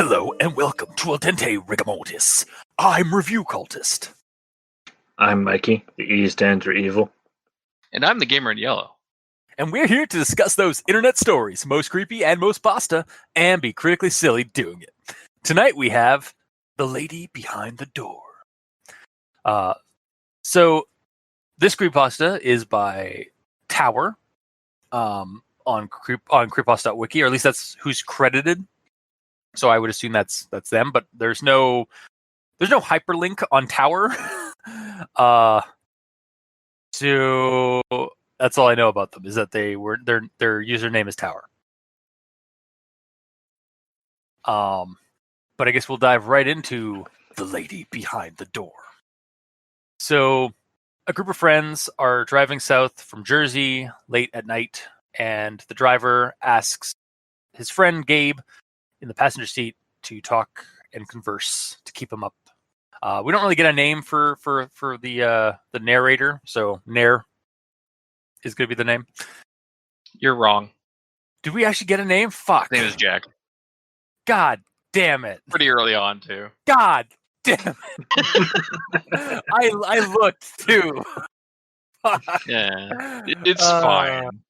Hello and welcome to Al Dente Rigamortis. I'm Review Cultist. I'm Mikey. The E stands for evil. And I'm the gamer in yellow. And we're here to discuss those internet stories, most creepy and most pasta, and be critically silly doing it. Tonight we have The Lady Behind the Door. So this creepypasta is by Tower on creepypasta.wiki, or at least that's who's credited. So I would assume that's them, but there's no hyperlink on Tower. So that's all I know about them, is that their username is Tower. But I guess we'll dive right into The Lady Behind the Door. So a group of friends are driving south from Jersey late at night, and the driver asks his friend Gabe in the passenger seat to talk and converse to keep him up. We don't really get a name for the narrator, so Nair is going to be the name. You're wrong. Did we actually get a name? Fuck. His name is Jack. God damn it. Pretty early on, too. God damn it. I looked, too. Yeah. It's fine.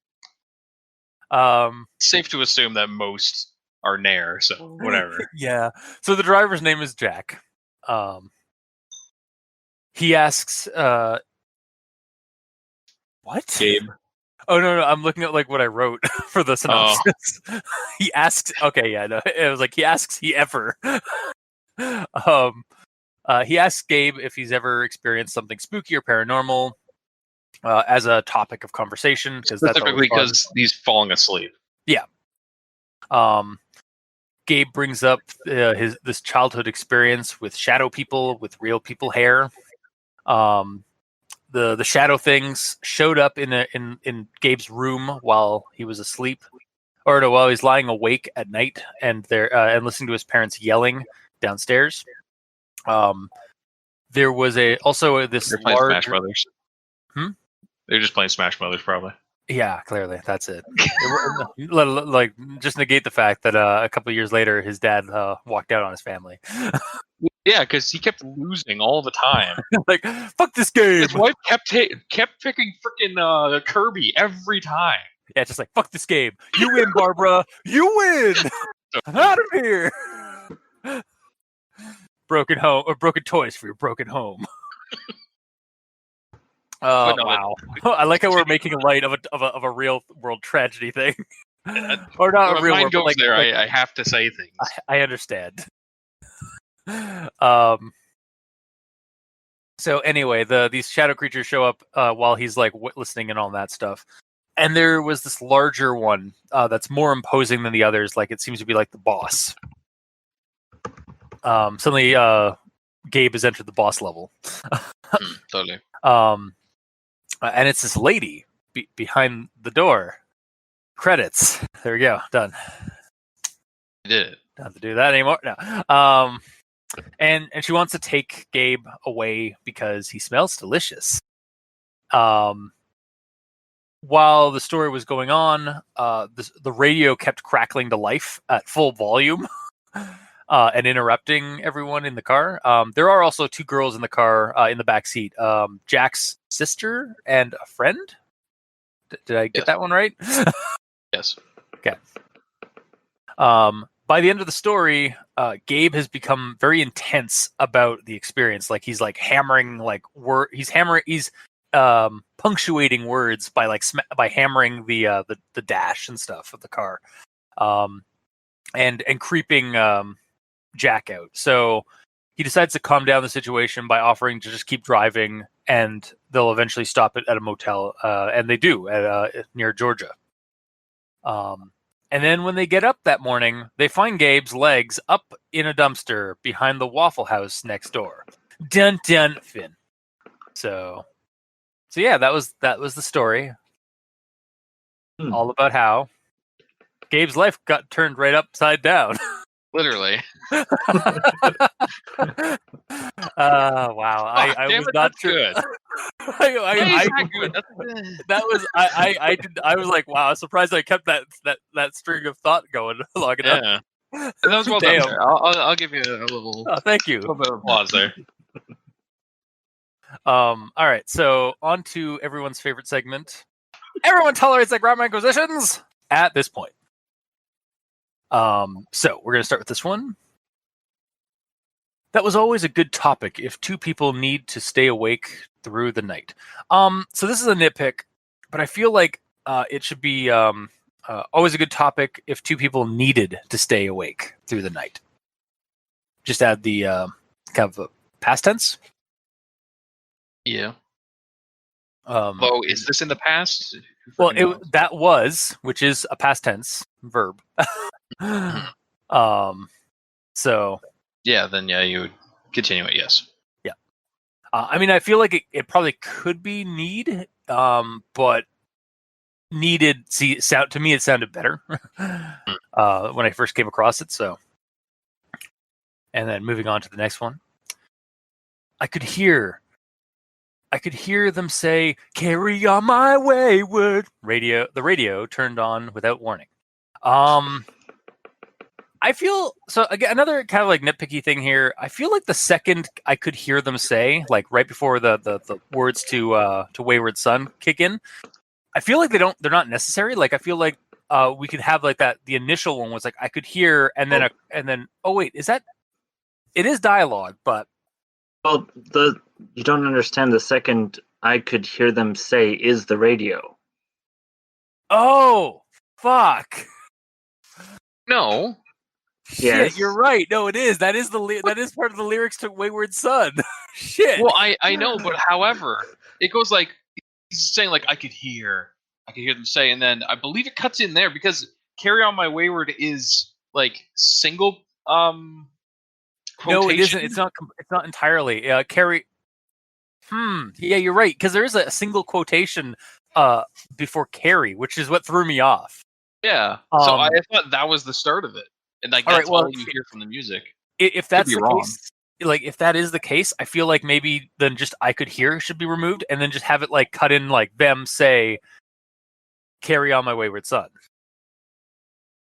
It's safe to assume that most are Nair, so whatever. Yeah. So the driver's name is Jack. He asks, what? Gabe. Oh, no, I'm looking at what I wrote for the synopsis. Oh. He asks, okay, yeah, no, it was he asks he ever. He asks Gabe if he's ever experienced something spooky or paranormal as a topic of conversation. Specifically because he's falling asleep. Yeah. Gabe brings up this childhood experience with shadow people, with real people hair. The shadow things showed up in Gabe's room while he was asleep, or no, while he's lying awake at night, and listening to his parents yelling downstairs. There was also this large Smash Brothers. They're just playing Smash Brothers, probably. Yeah, clearly that's it. Just negate the fact that a couple of years later, his dad walked out on his family. Yeah, because he kept losing all the time. Fuck this game. His wife kept picking freaking Kirby every time. Yeah, just fuck this game. You win, Barbara. You win. I'm out of here. Broken home or broken toys for your broken home. Oh, wow. I like how we're making light of a real world tragedy thing. Or not a real world. Goes there, I have to say things. I understand. So anyway, these shadow creatures show up while he's listening and all that stuff. And there was this larger one that's more imposing than the others. It seems to be the boss. Suddenly, Gabe has entered the boss level. Totally. And it's this lady behind the door. Credits. There we go. Done. You did it. Don't have to do that anymore. No. And she wants to take Gabe away because he smells delicious. While the story was going on, the radio kept crackling to life at full volume. And interrupting everyone in the car. There are also two girls in the car in the back seat. Jack's sister and a friend. Did I get that one right? Yes. Okay. By the end of the story, Gabe has become very intense about the experience. He's hammering he's punctuating words by hammering the dash and stuff of the car, and creeping Jack out. So he decides to calm down the situation by offering to just keep driving, and they'll eventually stop it at a motel, and they do at near Georgia. And then when they get up that morning, they find Gabe's legs up in a dumpster behind the Waffle House next door. Dun dun Finn. So yeah, that was the story. All about how Gabe's life got turned right upside down. Literally. Wow. I was not sure. That was I was wow, I was surprised I kept that string of thought going long enough. That was well done. Damn. Sir. I'll give you a little, Oh, thank you. little bit of applause there. All right, so on to everyone's favorite segment. Everyone tolerates like grammar inquisitions at this point. So we're gonna start with this one. That was always a good topic if two people need to stay awake through the night. So this is a nitpick, but I feel like it should be always a good topic if two people needed to stay awake through the night. Just add the kind of a past tense. Yeah. Um, Oh, is this in the past? well, that was, which is a past tense verb. So Yeah, then you would continue it. Yes. yeah. I mean, I feel like it probably could be need, but needed. To me, it sounded better when I first came across it. So, and then moving on to the next one, I could hear them say, "Carry on my wayward." The radio turned on without warning. I feel so again, another kind of like nitpicky thing here. I feel like the second I could hear them say, like right before the words to Wayward Son kick in, I feel like they're not necessary. Like I feel like we could have like that. The initial one was like I could hear, and then oh wait, is that? It is dialogue, but Well, you don't understand. The second I could hear them say is the radio. oh fuck. No. Yes. Shit, you're right. No, it is. That is that is part of the lyrics to Wayward Son. Shit. Well, I know, but however, it goes like he's saying like I could hear them say, and then I believe it cuts in there because "Carry On My Wayward" is like single quotation. No, it isn't. It's not entirely. Carry. Yeah, you're right. Because there is a single quotation before "carry," which is what threw me off. Yeah. So I thought that was the start of it, and like that's all you hear from the music. If that's the case, like if that is the case, I feel like maybe then just "I could hear" should be removed, and then just have it like cut in like them say, "Carry on my wayward son."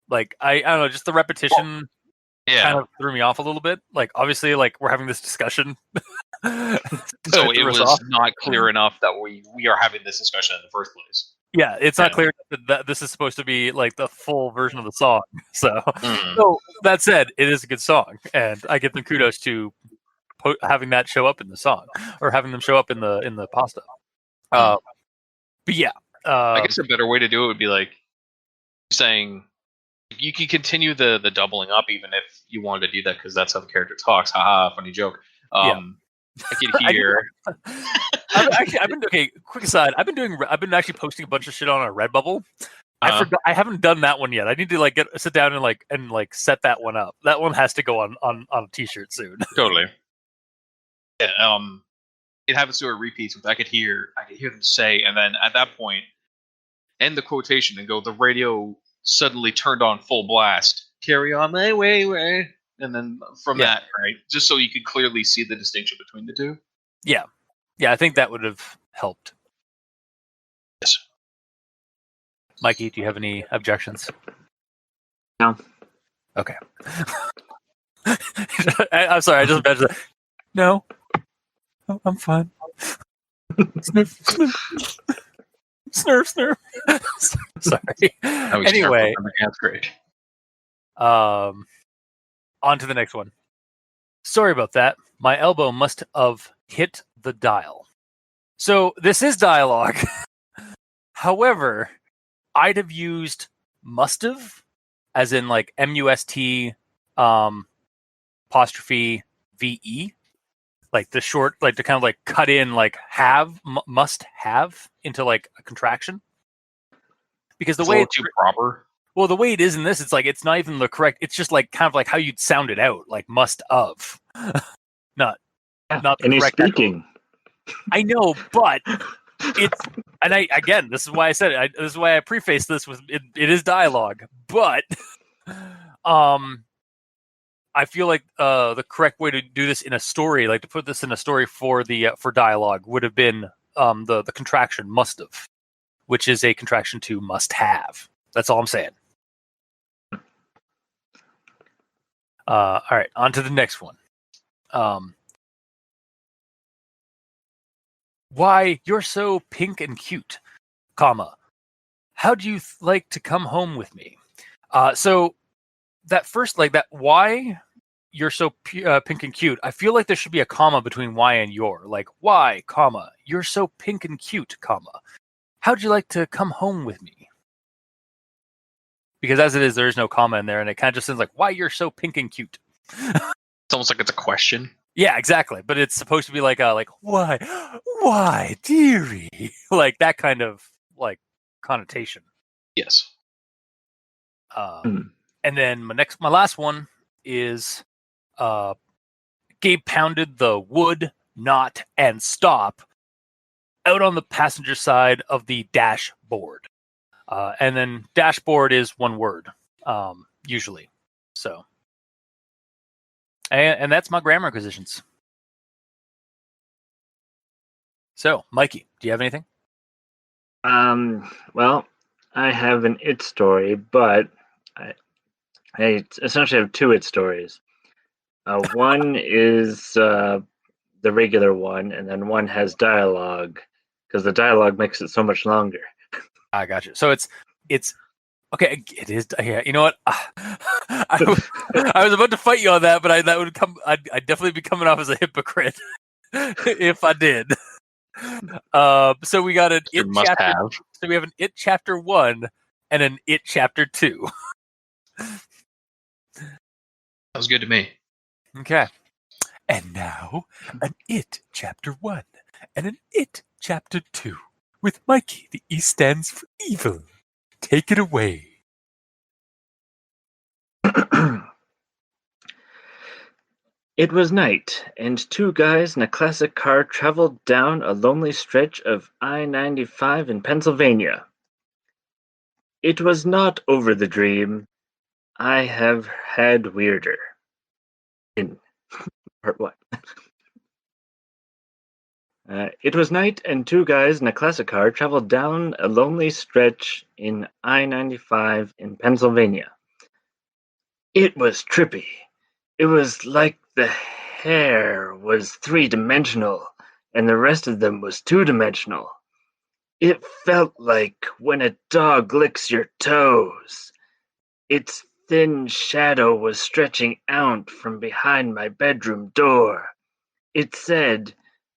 Like I don't know, just the repetition. Kind of threw me off a little bit. Like obviously, like we're having this discussion. So it was not clear enough that we are having this discussion in the first place. Yeah, it's not clear that this is supposed to be like the full version of the song. So that said, it is a good song, and I give them kudos to having that show up in the song or having them show up in the pasta. But yeah, I guess a better way to do it would be like saying you can continue the doubling up even if you wanted to do that because that's how the character talks. Haha, funny joke. I can hear. I've been okay. Quick aside. I've been actually posting a bunch of shit on a Redbubble. I forgot. I haven't done that one yet. I need to like sit down and set that one up. That one has to go on a t-shirt soon. Totally. Yeah. It happens to a repeats with I could hear them say, and then at that point, end the quotation and go. The radio suddenly turned on full blast. Carry on my way. And then from that, right, just so you could clearly see the distinction between the two. Yeah, I think that would have helped. Yes. Mikey, do you have any objections? No. Okay. I'm sorry. I just imagined that. No, I'm fine. Snurf. Sorry. Anyway, that's great. On to the next one. Sorry about that. My elbow must have hit the dial. So this is dialogue. However, I'd have used must have, as in like MUST apostrophe VE, like the short, like to kind of like cut in like have must have into like a contraction. Because the way it's too proper. Well, the way it is in this, it's like it's not even the correct. It's just like kind of like how you'd sound it out, like must of, not the and he's correct. Speaking. I know, but it's again, this is why I said it. This is why I prefaced this with it is dialogue, but I feel like the correct way to do this in a story, like to put this in a story for dialogue, would have been the contraction must have, which is a contraction to must have. That's all I'm saying. All right, on to the next one. Why, you're so pink and cute, comma. How do you like to come home with me? So that first, like that, why you're so pink and cute, I feel like there should be a comma between why and your. Like, why, comma, you're so pink and cute, comma. How'd you like to come home with me? Because as it is, there is no comma in there, and it kind of just sounds like, why you're so pink and cute. It's almost like it's a question. Yeah, exactly. But it's supposed to be like why, dearie, like that kind of like connotation. Yes. And then my last one is, Gabe pounded the would not and stop out on the passenger side of the dashboard. And then dashboard is one word, usually. So, and that's my grammar acquisitions. So, Mikey, do you have anything? Well, I have an it story, but I essentially have two it stories. One is the regular one, and then one has dialogue, because the dialogue makes it so much longer. I got you. So it's okay. It is. Yeah. You know what? I was about to fight you on that, but that would come. I'd definitely be coming off as a hypocrite if I did. So we got an it chapter. Have. So we have an it chapter 1 and an it chapter 2. Sounds good to me. Okay. And now an it chapter 1 and an it chapter 2 with Mikey. The E stands for evil. Take it away. It was night, and two guys in a classic car traveled down a lonely stretch of I-95 in Pennsylvania. It was not over the dream. I have had weirder. In part 1. It was night, and two guys in a classic car traveled down a lonely stretch in I-95 in Pennsylvania. It was trippy. It was like the hair was three-dimensional, and the rest of them was two-dimensional. It felt like when a dog licks your toes. Its thin shadow was stretching out from behind my bedroom door. It said,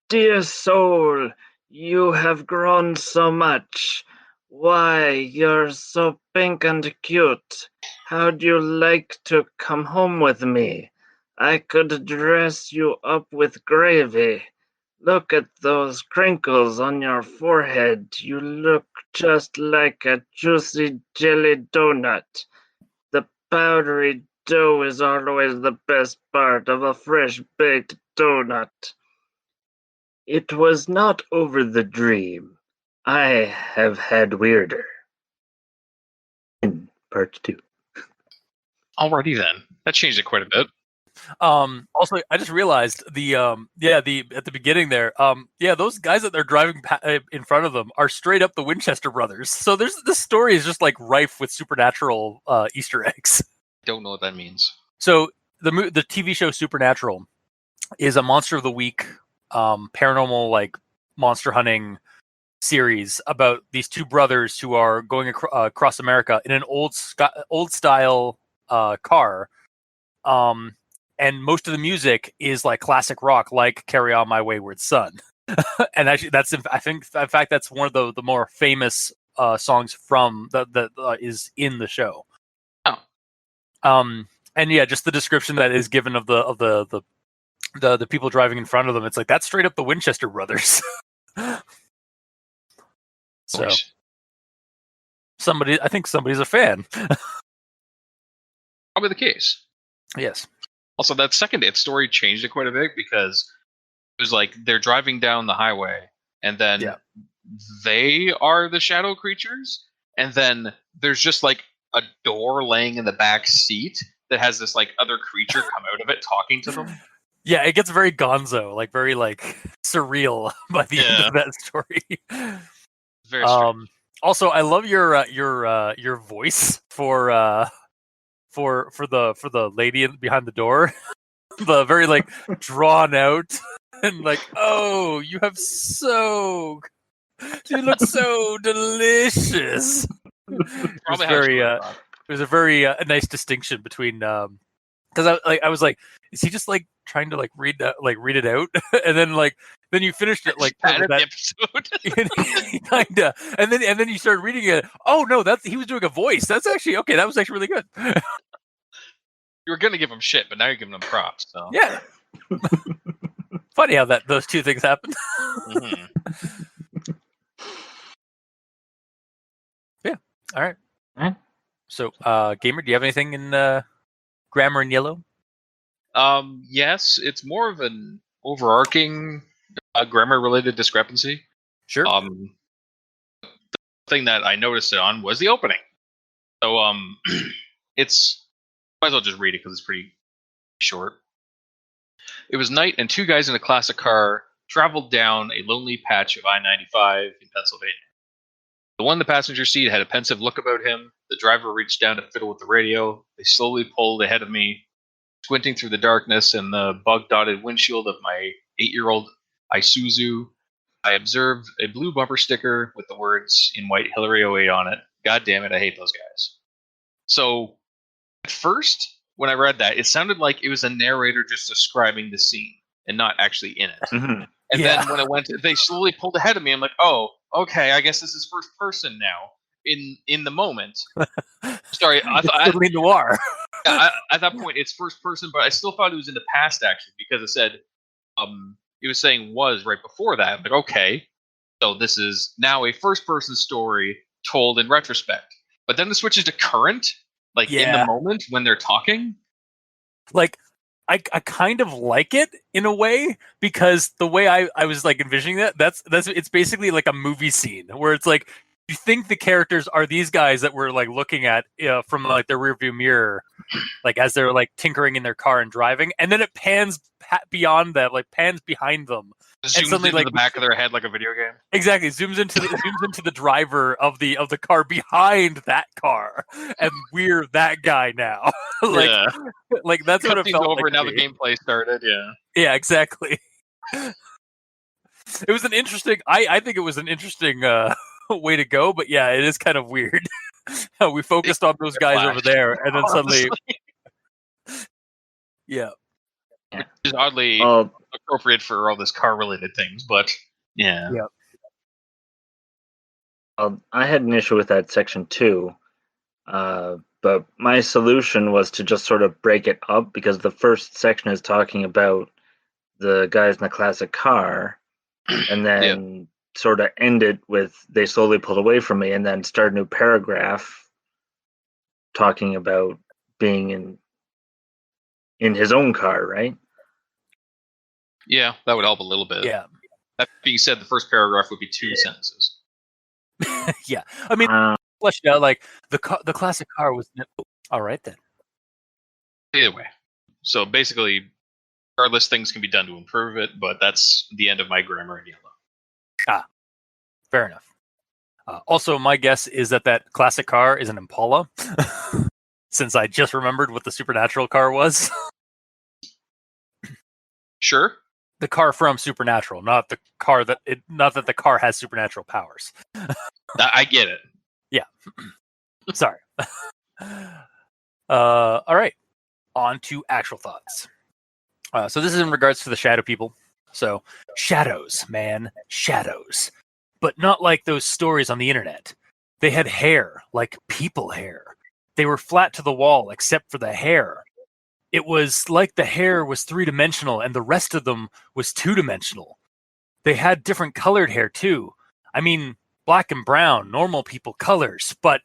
"Dear soul, you have grown so much. Why, you're so pink and cute. How'd you like to come home with me? I could dress you up with gravy. Look at those crinkles on your forehead. You look just like a juicy jelly donut. The powdery dough is always the best part of a fresh baked donut." It was not over the dream. I have had weirder. In part 2. Alrighty then. That changed it quite a bit. Also, I just realized the at the beginning there, those guys that they're driving in front of them are straight up the Winchester brothers. So this story is just like rife with supernatural Easter eggs. Don't know what that means. So the TV show Supernatural is a Monster of the Week paranormal like monster hunting series about these two brothers who are going across America in an old style car. And most of the music is like classic rock, like "Carry On My Wayward Son." And actually, I think in fact that's one of the more famous songs from that is in the show. Oh. And yeah, just the description that is given of the people driving in front of them, it's like that's straight up the Winchester brothers. So I think somebody's a fan. Probably the case. Yes. Also, that second it story changed it quite a bit because it was like they're driving down the highway and then they are the shadow creatures, and then there's just like a door laying in the back seat that has this like other creature come out of it talking to them. Yeah, it gets very gonzo, like very like surreal by the end of that story. Very strange. Also, I love your voice for the lady behind the door, the very like drawn out and like, oh, you look so delicious. It was a very nice distinction between because I was like, is he just like trying to like read it out, and then you finished it like the that episode. kinda, and then you started reading it. Oh no, he was doing a voice. That's actually okay. That was actually really good. You were gonna give him shit, but now you're giving him props. So Yeah, funny how those two things happen. Mm-hmm. Yeah. All right. All right. So, Gamer, do you have anything in Grammar in Yellow? Yes, it's more of an overarching grammar-related discrepancy. Sure. The thing that I noticed it on was the opening. So, it's might as well just read it because it's pretty short. It was night, and two guys in a classic car traveled down a lonely patch of I-95 in Pennsylvania. The one in the passenger seat had a pensive look about him. The driver reached down to fiddle with the radio. They slowly pulled ahead of me, squinting through the darkness and the bug-dotted windshield of my 8-year-old Isuzu. I observed a blue bumper sticker with the words in white Hillary 08 on it. God damn it, I hate those guys. So, at first, when I read that, it sounded like it was a narrator just describing the scene and not actually in it. Mm-hmm. And then when it went, they slowly pulled ahead of me. I'm like, oh, okay, I guess this is first person now. In the moment. Sorry, I thought noir. at that point it's first person, but I still thought it was in the past actually because it said it was saying was right before that. But okay, so this is now a first person story told in retrospect. But then it switches to current, like in the moment when they're talking. Like I kind of like it in a way because the way I was like envisioning that's it's basically like a movie scene where it's like you think the characters are these guys that we're like looking at from like their rearview mirror, like as they're like tinkering in their car and driving, and then it pans beyond that, like pans behind them, Zooms and suddenly into like the back of their head like a video game. Exactly, zooms into the driver of the car behind that car, and we're that guy now. Like that's what it felt over. like. Now the gameplay started. Yeah, exactly. It was an interesting. I think it was an interesting way to go, but yeah, it is kind of weird how we focused on those guys over there, and then suddenly, yeah, which is oddly appropriate for all this car-related things, but yeah. I had an issue with that section too, but my solution was to just sort of break it up because the first section is talking about the guys in the classic car, and then sort of end it with they slowly pulled away from me, and then start a new paragraph talking about being in his own car, right? Yeah, that would help a little bit. Yeah. That being said, the first paragraph would be 2 sentences. Yeah, I mean, fleshed out like the classic car was all right then. Either way, so basically, regardless, things can be done to improve it, but that's the end of my grammar in yellow. Fair enough. Also, my guess is that classic car is an Impala, since I just remembered what the Supernatural car was. Sure. The car from Supernatural, not the car not that the car has supernatural powers. I get it. Yeah. Sorry. All right. On to actual thoughts. So this is in regards to the shadow people. So shadows, man, shadows. But not like those stories on the internet. They had hair, like people hair. They were flat to the wall except for the hair. It was like the hair was 3-dimensional and the rest of them was 2-dimensional. They had different colored hair too. I mean, black and brown, normal people colors, but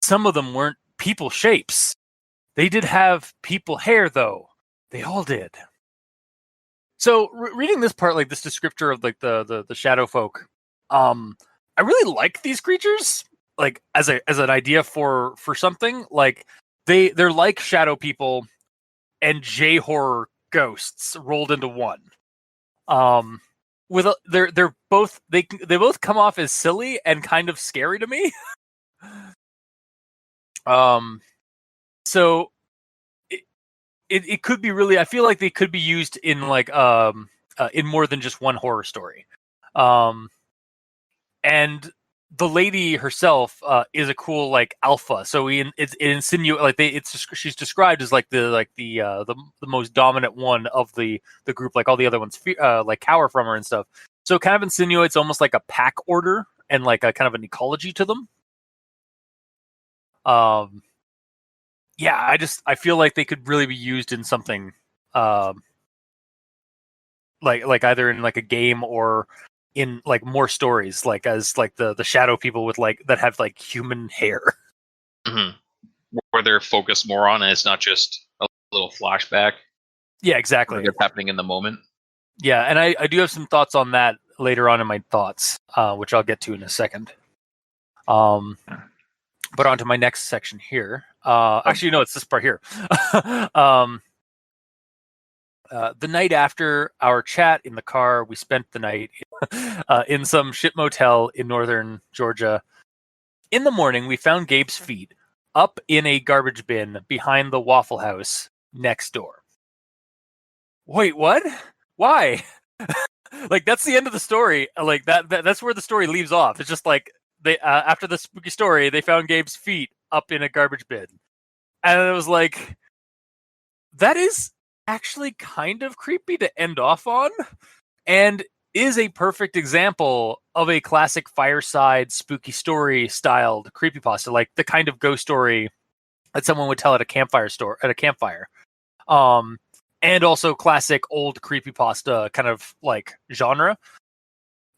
some of them weren't people shapes. They did have people hair though. They all did. So reading this part, like this descriptor of like the shadow folk, I really like these creatures, like as an idea for something. Like they're like shadow people and J-horror ghosts rolled into one. They're both they both come off as silly and kind of scary to me. So it could be really. I feel like they could be used in like in more than just one horror story. And the lady herself is a cool like alpha. So it insinuates like she's described as like the most dominant one of the group. Like all the other ones like cower from her and stuff. So it kind of insinuates almost like a pack order and like a kind of an ecology to them. Yeah, I feel like they could really be used in something like either in like a game or in like more stories, like as like the shadow people with like that have like human hair. Mm-hmm. Where they're focused more on, and it's not just a little flashback. Yeah, exactly. Like it's happening in the moment. Yeah, and I do have some thoughts on that later on in my thoughts, which I'll get to in a second. But on to my next section here. Actually, no, it's this part here. The night after our chat in the car, we spent the night in some shit motel in northern Georgia. In the morning, we found Gabe's feet up in a garbage bin behind the Waffle House next door. Wait, what? Why? Like, that's the end of the story. Like that's where the story leaves off. It's just like they after the spooky story, they found Gabe's feet up in a garbage bin, and it was like, that is actually kind of creepy to end off on, and is a perfect example of a classic fireside spooky story styled creepypasta, like the kind of ghost story that someone would tell at a campfire. And also classic old creepypasta kind of like genre.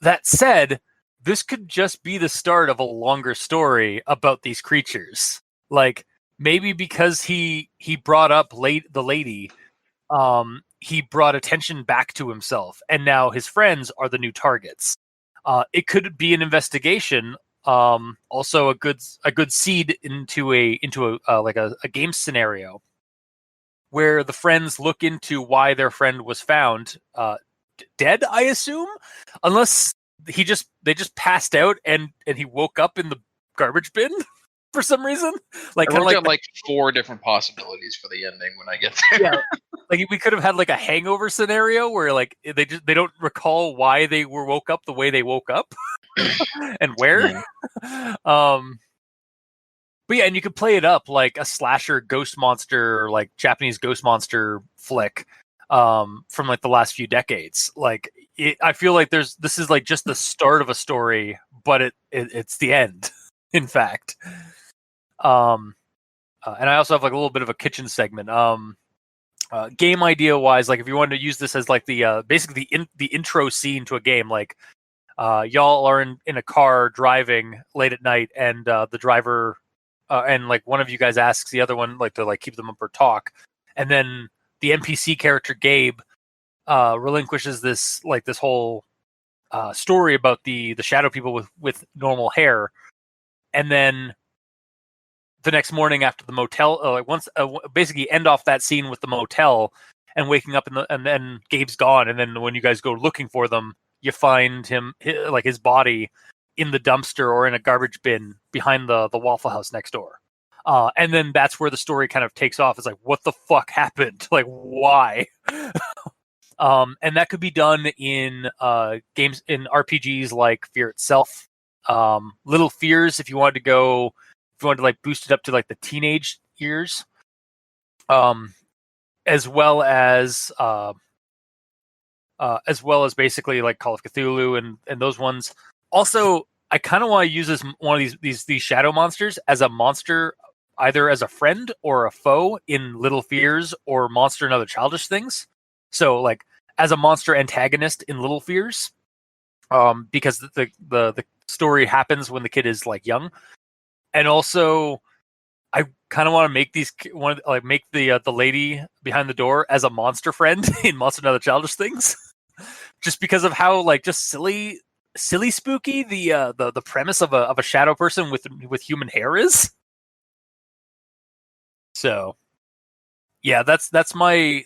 That said, this could just be the start of a longer story about these creatures. Like, maybe because he brought up the lady, he brought attention back to himself, and now his friends are the new targets. It could be an investigation, also a good seed into a game scenario where the friends look into why their friend was found dead, I assume, unless they just passed out and he woke up in the garbage bin for some reason. Like, I wrote down like 4 different possibilities for the ending when I get there. Yeah, like we could have had like a hangover scenario where like they don't recall why they woke up the way they woke up and where. But yeah, and you could play it up like a slasher ghost monster, like Japanese ghost monster flick from like the last few decades. Like I feel like this is like just the start of a story, but it's the end, in fact. And I also have like a little bit of a kitchen segment. Game idea wise, like if you wanted to use this as like the basically the intro scene to a game, like y'all are in a car driving late at night, and the driver and like one of you guys asks the other one like to like keep them up or talk, and then the NPC character Gabe relinquishes this whole story about the shadow people with normal hair, and then the next morning after the motel, basically end off that scene with the motel and waking up and then Gabe's gone, and then when you guys go looking for them, you find his body in the dumpster or in a garbage bin behind the Waffle House next door. And then that's where the story kind of takes off. It's like, what the fuck happened? Like, why? And that could be done in games, in RPGs like Fear Itself, Little Fears, if you wanted to like boost it up to like the teenage years, as well as basically like Call of Cthulhu and those ones. Also, I kind of want to use one of these shadow monsters as a monster, either as a friend or a foe in Little Fears or Monster and Other Childish Things. So like as a monster antagonist in Little Fears, because the story happens when the kid is like young, and also I kind of want to make make the lady behind the door as a monster friend in Monster and Other Childish Things, just because of how like just silly spooky the premise of a shadow person with human hair is. So yeah, that's my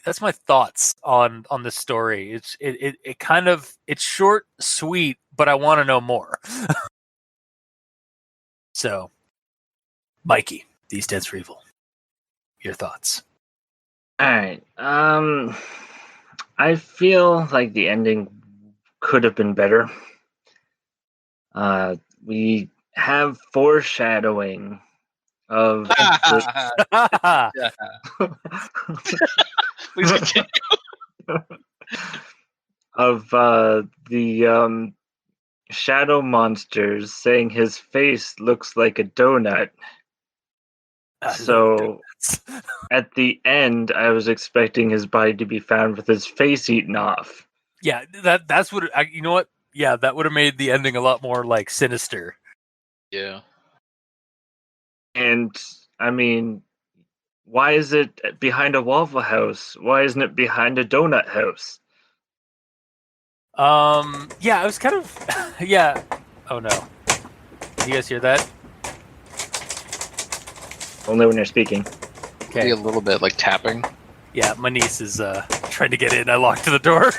thoughts on this story. It's short, sweet, but I want to know more. So, Mikey, These Dead for Evil, your thoughts? Alright. I feel like the ending could have been better. We have foreshadowing of the, Please continue. of the shadow monsters saying his face looks like a donut. So at the end, I was expecting his body to be found with his face eaten off. Yeah, that's what you know. What? Yeah, that would have made the ending a lot more like sinister. Yeah. And I mean, why is it behind a Waffle House? Why isn't it behind a donut house? Yeah, I was kind of, yeah. Oh no, you guys hear that? Only when you're speaking. Maybe Okay. a little bit like tapping. Yeah, my niece is trying to get in. I locked the door.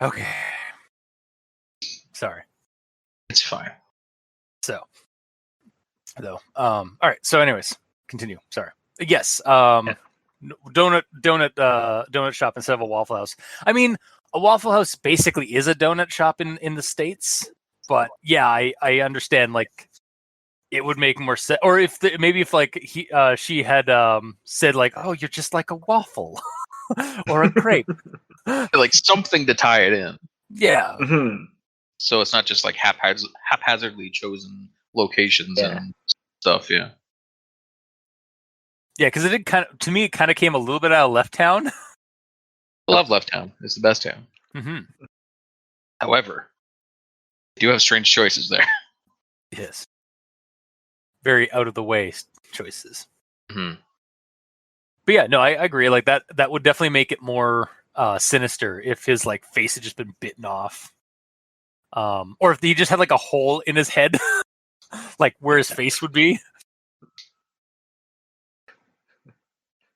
Okay. Sorry. It's fine. So, though. All right. So, anyways, continue. Sorry. Yes. Donut shop instead of a Waffle House. I mean, a Waffle House basically is a donut shop in the States, but yeah, I understand. Like, it would make more sense. Or if maybe if like she had said like, oh, you're just like a waffle or a crepe. Like something to tie it in. Yeah. Mhm. So it's not just like haphazardly chosen locations Yeah. and stuff, yeah. Yeah, because it did to me, it kind of came a little bit out of Left Town. I love Left Town. It's the best town. Mm-hmm. However, you do have strange choices there. Yes. Very out of the way choices. Mm-hmm. But yeah, no, I agree. Like that would definitely make it more sinister if his like face had just been bitten off. Or if he just had like a hole in his head, like where his face would be.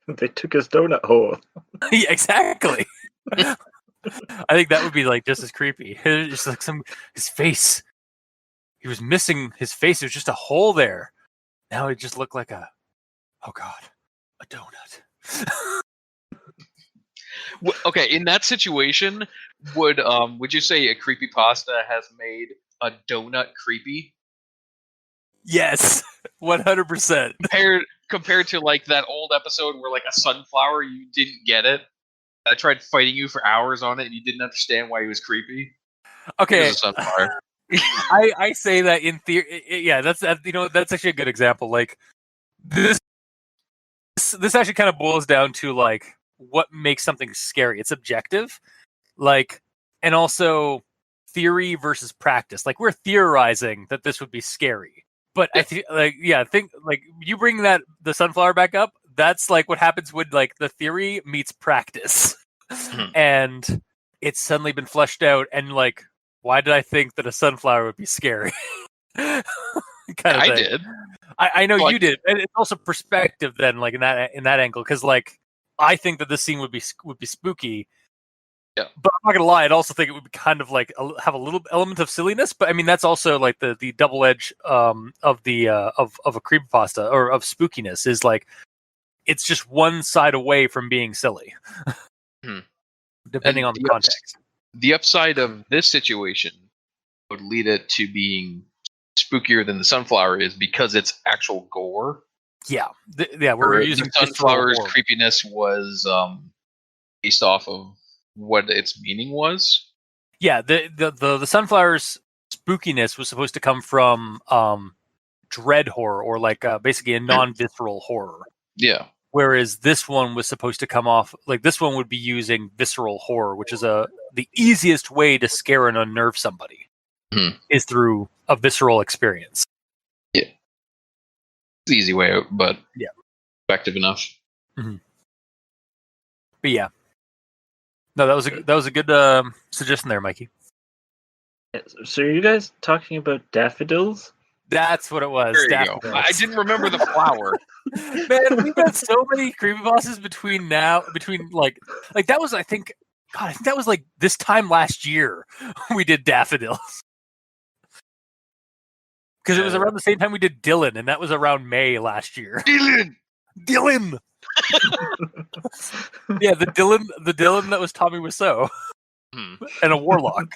They took his donut hole. Yeah, exactly. I think that would be like just as creepy. It's just like his face. He was missing his face. There's just a hole there. Now it just looked like a donut. Okay, in that situation, would you say a creepypasta has made a donut creepy? Yes, 100%. Compared to like that old episode where like a sunflower, you didn't get it. I tried fighting you for hours on it, and you didn't understand why he was creepy. Okay, It was a sunflower. I say that in theory. Yeah, that's actually a good example. Like this actually kind of boils down to like what makes something scary. It's objective, like, and also theory versus practice. Like we're theorizing that this would be scary, but I think like you bring the sunflower back up. That's like what happens when like the theory meets practice, and it's suddenly been fleshed out. And like, why did I think that a sunflower would be scary? Kind of I thing. did. I know Like, you did, and it's also perspective then, like in that angle, because like I think that this scene would be spooky. Yeah. But I'm not gonna lie, I'd also think it would be kind of like have a little element of silliness. But I mean, that's also like the double edge of a creepypasta or of spookiness is like it's just one side away from being silly, depending on the context. The upside of this situation would lead it to being spookier than the sunflower is because it's actual gore. Yeah, we're using the sunflower's creepiness was based off of what its meaning was. Yeah, the sunflower's spookiness was supposed to come from dread horror or like basically a non-visceral horror. Yeah. Whereas this one was supposed to come off like this one would be using visceral horror, which is the easiest way to scare and unnerve somebody is through a visceral experience. Yeah, it's the easy way out, but yeah, effective enough. Mm-hmm. But yeah, no, that was a good suggestion there, Mikey. So are you guys talking about daffodils? That's what it was. There you go. I didn't remember the flower. Man, we've got so many creepypastas between like that was I think that was like this time last year we did daffodils. Because it was around the same time we did Dylan, and that was around May last year. Dylan! Dylan. Yeah, the Dylan that was Tommy Wiseau, and a warlock.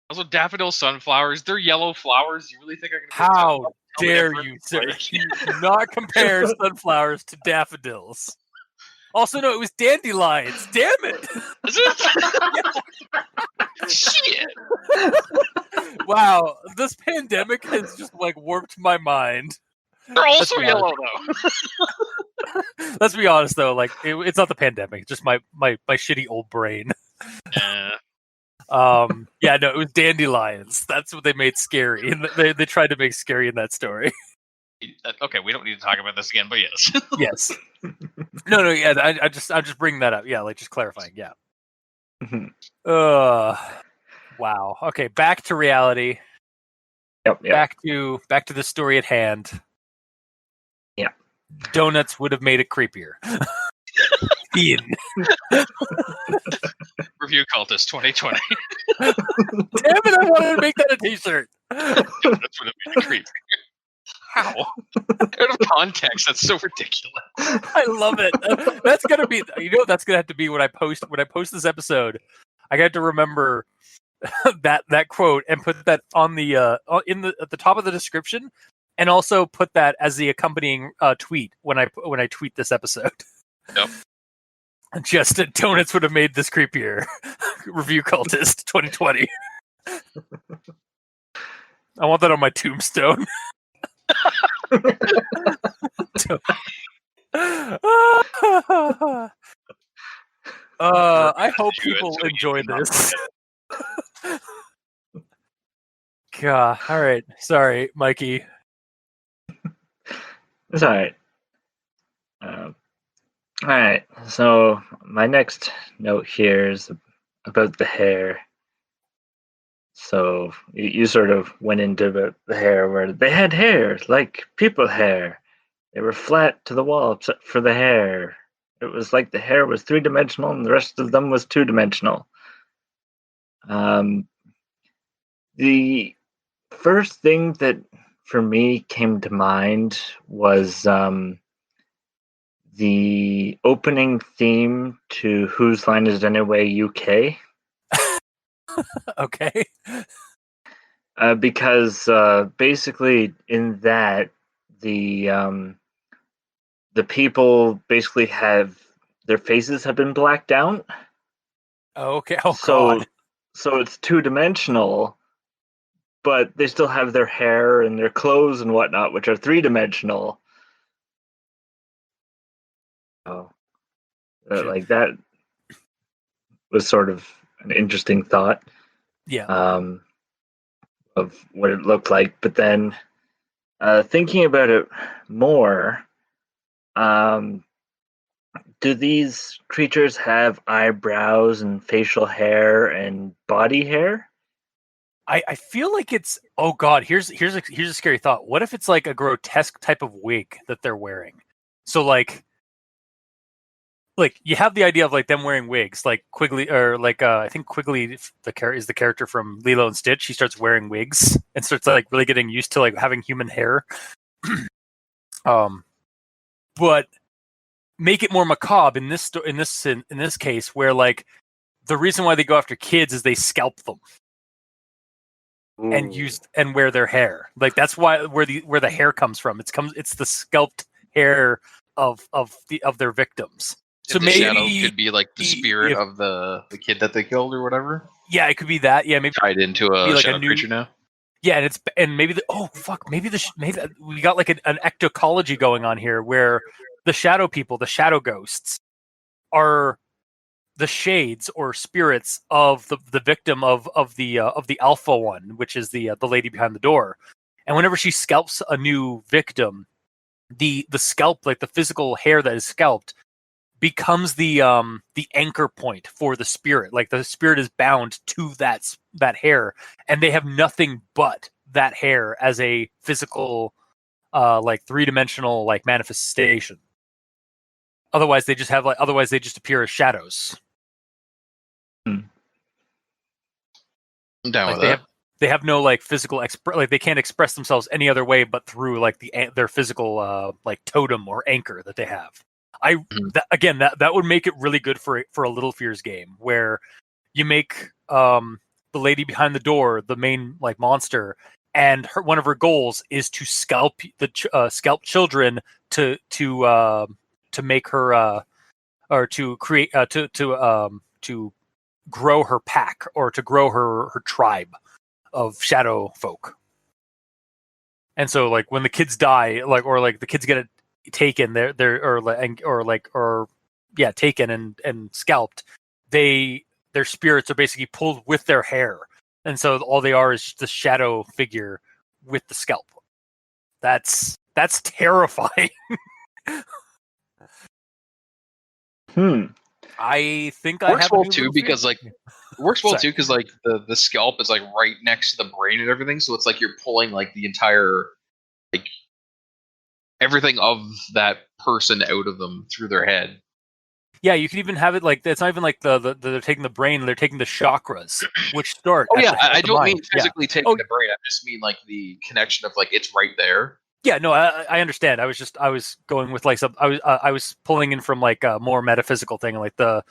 Also, daffodil sunflowers. They're yellow flowers. You really think I'm gonna? How dare you, sir? You do not compare sunflowers to daffodils. Also, no, it was dandelions. Damn it! Is it? Shit! Wow, this pandemic has just like warped my mind. They're also yellow though. Let's be honest though, like it's not the pandemic, it's just my shitty old brain. Yeah. Yeah, no, it was dandelions. That's what they made scary, and they tried to make scary in that story. Okay, we don't need to talk about this again, but yes. Yes. No, yeah, I'm just bringing that up. Yeah, like just clarifying. Yeah. Wow. Okay, back to reality. Yep. Back to the story at hand. Yeah. Donuts would have made it creepier. Ian. Review Cultist 2020. Damn it! I wanted to make that a T-shirt. Donuts would have made it creepier. How? Out of context, that's so ridiculous. I love it. That's gonna be. That's gonna have to be when I post this episode. I got to remember that quote and put that on the at the top of the description, and also put that as the accompanying tweet when I tweet this episode. Yep. Just donuts would have made this creepier. Review Cultist 2020. I want that on my tombstone. I hope people enjoy this. God, all right. Sorry, Mikey. It's all right. All right. So my next note here is about the hair. So you sort of went into the hair where they had hair like people hair. They were flat to the wall except for the hair. It was like the hair was 3-dimensional and the rest of them was 2-dimensional. The first thing that for me came to mind was the opening theme to Whose Line Is It Anyway UK. Okay. Because basically in that the people basically have their faces have been blacked out. Okay. Oh God. So it's 2-dimensional, but they still have their hair and their clothes and whatnot, which are 3-dimensional. Oh, like that was sort of an interesting thought. Yeah. Of what it looked like, but then thinking about it more, do these creatures have eyebrows and facial hair and body hair? I feel like it's. Oh God. Here's a scary thought. What if it's like a grotesque type of wig that they're wearing? So like you have the idea of like them wearing wigs, like Quigley, or like I think Quigley is the character from Lilo and Stitch. He starts wearing wigs and starts like really getting used to like having human hair. But make it more macabre in this case, where like the reason why they go after kids is they scalp them. Ooh. and wear their hair. Like that's why where the hair comes from. It's the scalped hair of their victims. So the maybe shadow could be like the spirit of the kid that they killed or whatever. Yeah, it could be that. Yeah, maybe tied into a like shadow creature now. Yeah, and maybe maybe we got like an ectocology going on here where the shadow people, the shadow ghosts, are the shades or spirits of the victim of the alpha one, which is the lady behind the door. And whenever she scalps a new victim, the scalp, like the physical hair that is scalped, becomes the anchor point for the spirit. Like the spirit is bound to that hair, and they have nothing but that hair as a physical, like 3-dimensional like manifestation. Otherwise, they just appear as shadows. I'm down with They that. they have no like physical like they can't express themselves any other way but through like their physical like totem or anchor that they have. That would make it really good for a Little Fears game where you make the lady behind the door the main like monster, and one of her goals is to scalp children to make her or to create to grow her pack or to grow her tribe of shadow folk. And so like when the kids die, like or like the kids get taken, taken and scalped, their spirits are basically pulled with their hair, and so all they are is the shadow figure with the scalp. That's terrifying. I think I works have well a new too Little because Fears. like works well too because like the scalp is like right next to the brain and everything, so it's like you're pulling like the entire like everything of that person out of them through their head. Yeah, you can even have it like it's not even like they're taking the brain; they're taking the chakras, which start. Oh at yeah, the I don't mind. mean physically taking Oh, the brain. I just mean like the connection of like it's right there. yeah, no, I understand. I was going with like some. I was pulling in from like a more metaphysical thing, like the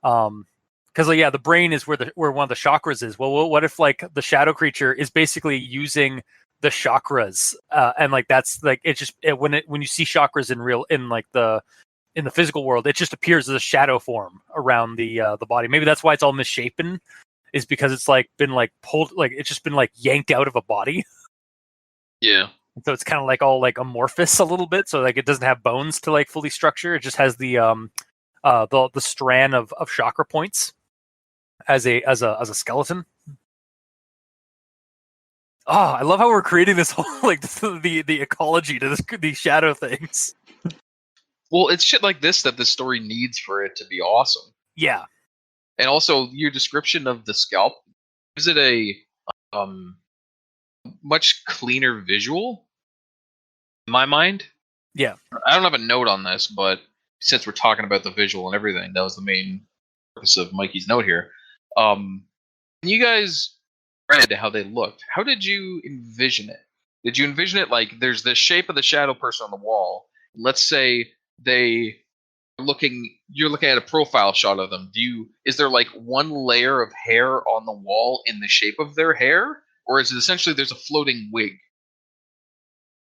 because like, yeah, the brain is where one of the chakras is. Well, what if like the shadow creature is basically using the chakras, and like that's like when you see chakras in the physical world, it just appears as a shadow form around the body. Maybe that's why it's all misshapen, is because it's like been like pulled, like it's just been like yanked out of a body. Yeah. So it's kind of like all like amorphous a little bit. So like it doesn't have bones to like fully structure. It just has the strand of chakra points as a skeleton. Oh, I love how we're creating this whole like the ecology to these shadow things. Well, it's shit like this that the story needs for it to be awesome. Yeah. And also your description of the scalp gives it a much cleaner visual in my mind. Yeah. I don't have a note on this, but since we're talking about the visual and everything, that was the main purpose of Mikey's note here. When you guys read how they looked, how did you envision it? Did you envision it like there's the shape of the shadow person on the wall? Let's say you're looking at a profile shot of them. Is there like one layer of hair on the wall in the shape of their hair? Or is it essentially there's a floating wig?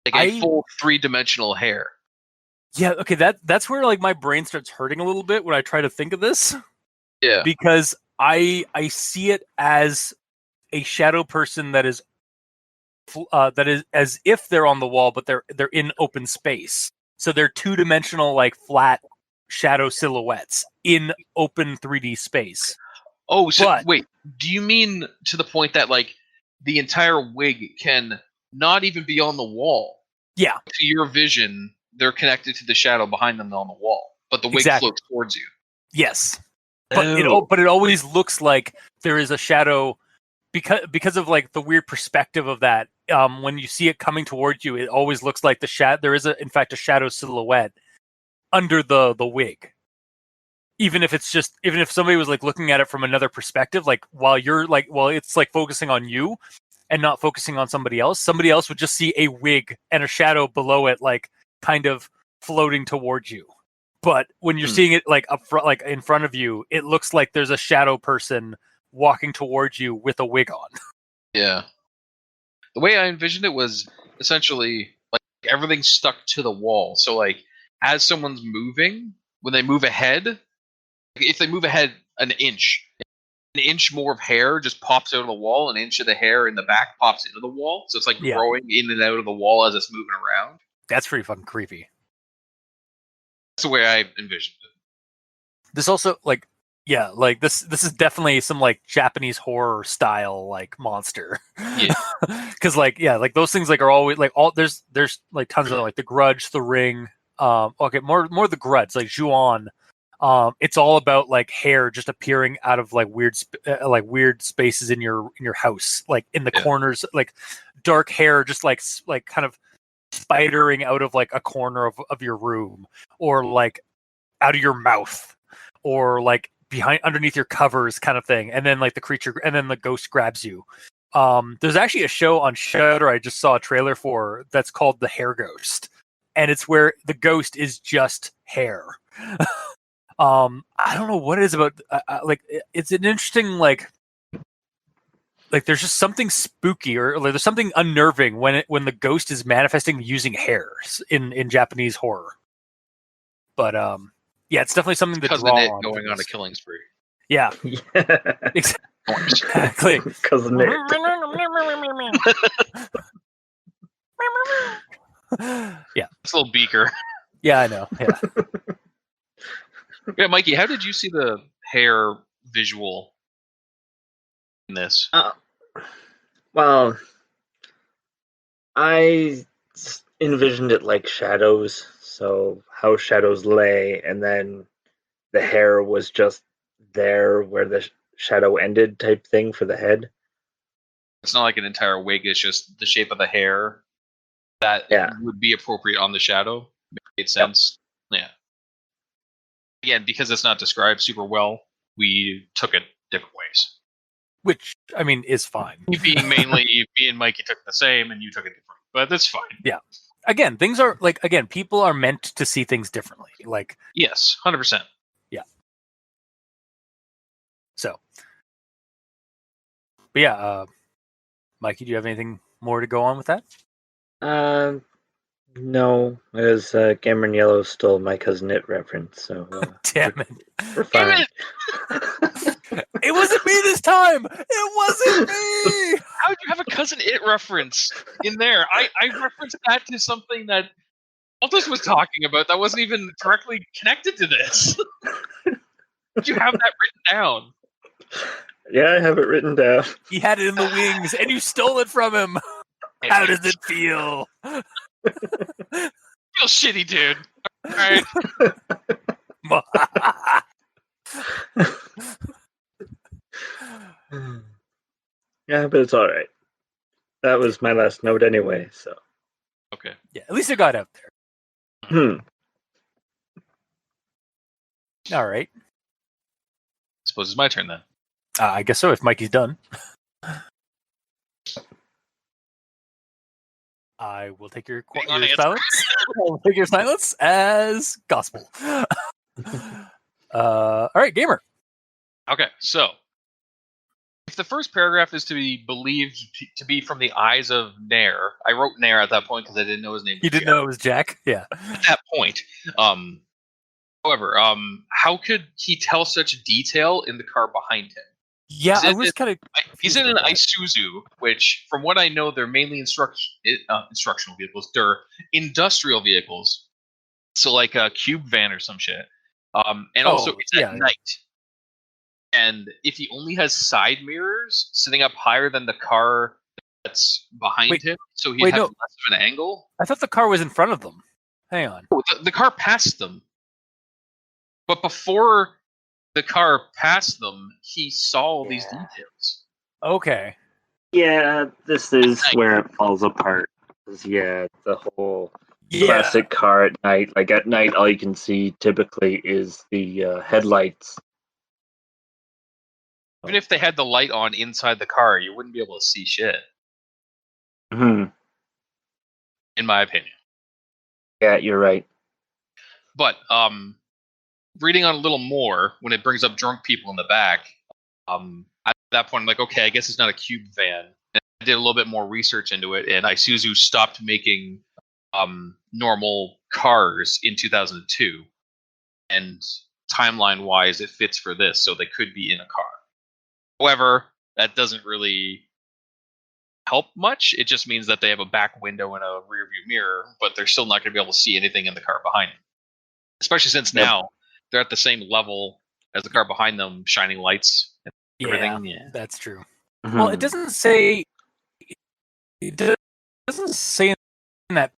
Like a full 3-dimensional hair. Yeah, okay, that's where like my brain starts hurting a little bit when I try to think of this. Yeah. Because I see it as a shadow person that is as if they're on the wall, but they're in open space. So they're 2-dimensional, like flat shadow silhouettes in open 3D space. Oh, so wait, do you mean to the point that like the entire wig can not even be on the wall? Yeah. To your vision, they're connected to the shadow behind them on the wall, but the wig floats towards you. Yes. But it always looks like there is a shadow because of like the weird perspective of that. When you see it coming towards you, it always looks like there is in fact a shadow silhouette under the wig. Even if somebody was like looking at it from another perspective, like while it's like focusing on you and not focusing on somebody else would just see a wig and a shadow below it, like kind of floating towards you. But when you're seeing it like up front, like in front of you, it looks like there's a shadow person walking towards you with a wig on. Yeah. The way I envisioned it was essentially like everything stuck to the wall. So like as someone's moving, when they move ahead, if they move ahead an inch more of hair just pops out of the wall, an inch of the hair in the back pops into the wall. So it's like growing in and out of the wall as it's moving around. That's pretty fucking creepy. That's the way I envisioned it. This also like this is definitely some like Japanese horror style like monster. Yeah. Cause like those things like are always like there's like tons of like The Grudge, The Ring. Okay, more The Grudge, like Ju-on. It's all about like hair just appearing out of like weird spaces in your house, like in the corners, like dark hair just like kind of spidering out of like a corner of your room, or like out of your mouth, or like underneath your covers kind of thing, and then like the creature and then the ghost grabs you. There's actually a show on Shudder I just saw a trailer for that's called The Hair Ghost, and it's where the ghost is just hair. I don't know what it is about. Like, it's an interesting like there's just something spooky or like, there's something unnerving when the ghost is manifesting using hairs in Japanese horror. But yeah, it's definitely something to Cousin draw It on. going on a killing spree. Yeah, Yeah. exactly. Cousin Nick. Yeah, It's a little beaker. yeah, I know. Yeah. Yeah, Mikey, how did you see the hair visual in this? Well, I envisioned it like shadows, so how shadows lay, and then the hair was just there where the shadow ended type thing for the head. It's not like an entire wig, it's just the shape of the hair that would be appropriate on the shadow. Made sense. Yeah. Again, because it's not described super well, we took it different ways. Which, I mean, is fine. Me and Mikey took the same, and you took it different. But that's fine. Yeah. Again, things are like people are meant to see things differently. Like, yes, 100%. Yeah. So, but yeah, Mikey, do you have anything more to go on with that? No, as Cameron Yellow stole my Cousin It reference, so Damn it. we're fine. It wasn't me this time! It wasn't me! How would you have a Cousin It reference in there? I referenced that to something that Altus was talking about that wasn't even directly connected to this. Did you have that written down? Yeah, I have it written down. He had it in the wings, and you stole it from him. How does it feel? Feel shitty, dude. All right. Yeah, but it's all right. That was my last note anyway, so. Okay. Yeah, at least it got out there. All right. I suppose it's my turn then. I guess so, if Mikey's done. I will take your silence. I'll take your silence as gospel. All right, gamer. Okay, so if the first paragraph is to be believed to be from the eyes of Nair, I wrote Nair at that point because I didn't know his name. You didn't know it was Jack? Yeah. At that point. However, how could he tell such detail in the car behind him? Yeah, I was kind of. He's in an Isuzu, which, from what I know, they're mainly instructional vehicles. They're industrial vehicles, so like a cube van or some shit. And also, it's at night. And if he only has side mirrors sitting up higher than the car that's behind him, so he has less of an angle. I thought the car was in front of them. Hang on. Oh, the car passed them, but before the car passed them, he saw all these details. Okay. Yeah, this is where it falls apart. Yeah, the whole classic car at night. Like at night, all you can see typically is the headlights. Even if they had the light on inside the car, you wouldn't be able to see shit. In my opinion. Yeah, you're right. But reading on a little more, when it brings up drunk people in the back, at that point I'm like, okay, I guess it's not a cube van. And I did a little bit more research into it, and Isuzu stopped making normal cars in 2002. And timeline-wise, it fits for this, so they could be in a car. However, that doesn't really help much. It just means that they have a back window and a rear view mirror, but they're still not going to be able to see anything in the car behind them. Especially since now they're at the same level as the car behind them, shining lights and everything. Yeah, that's true. Well, it doesn't say. It doesn't say in that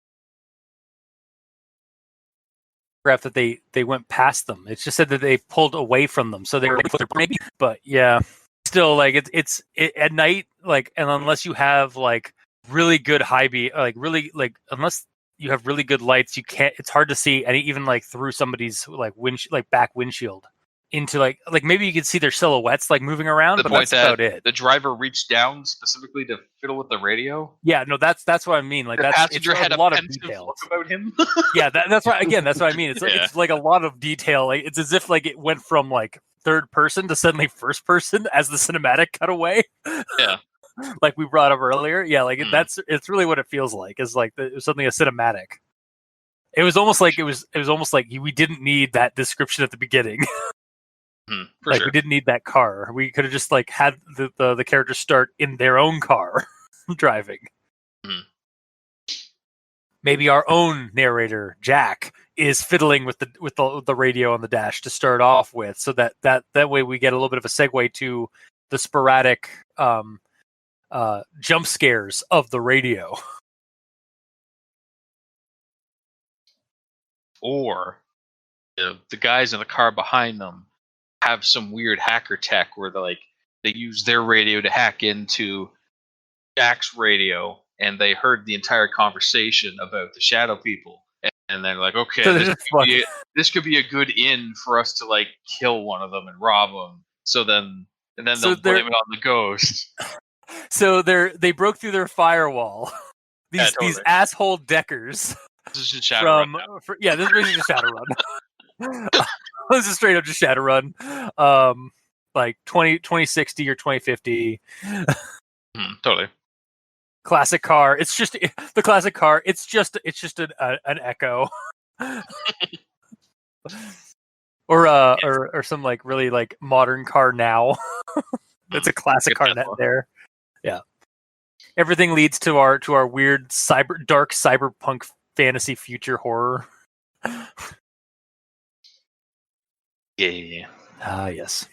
graph that they went past them. It just said that they pulled away from them, so they were maybe. But yeah, still, like it's at night, like, and unless you have like really good high beam, like really like unless you have really good lights, you can't. It's hard to see any even like through somebody's like back windshield into like maybe you could see their silhouettes like moving around, The but point that's about that it. the driver reached down specifically to fiddle with the radio. Yeah, no, that's what I mean. Like The it's passenger a had a lot of pensive details. look about him. Yeah, that's why. Again, that's what I mean. It's Yeah. it's like a lot of detail. Like it's as if like it went from like third person to suddenly first person as the cinematic cut away. Yeah. Like we brought up earlier. Yeah, like Mm. it's really what it feels like. It's like it was something a cinematic. It was almost like we didn't need that description at the beginning. For Like sure. we didn't need that car. We could have just like had the characters start in their own car driving. Mhm. Maybe our own narrator Jack is fiddling with the radio on the dash to start off with, so that way we get a little bit of a segue to the sporadic jump scares of the radio. Or the guys in the car behind them have some weird hacker tech where they use their radio to hack into Jack's radio, and they heard the entire conversation about the shadow people, and they're like, okay, So this could be a good in for us to like kill one of them and rob them. So then So they'll blame it on the ghost. So they broke through their firewall. These totally. asshole deckers This is just Shadowrun. this is basically just Shadowrun. This is straight up just Shadowrun. Like 2060 or 2050. Totally. Classic car. It's just the classic car. It's just an Echo. or some like really like modern car now. It's a classic car net there. Yeah. Everything leads to our weird dark cyberpunk fantasy future horror. Yeah. Yes.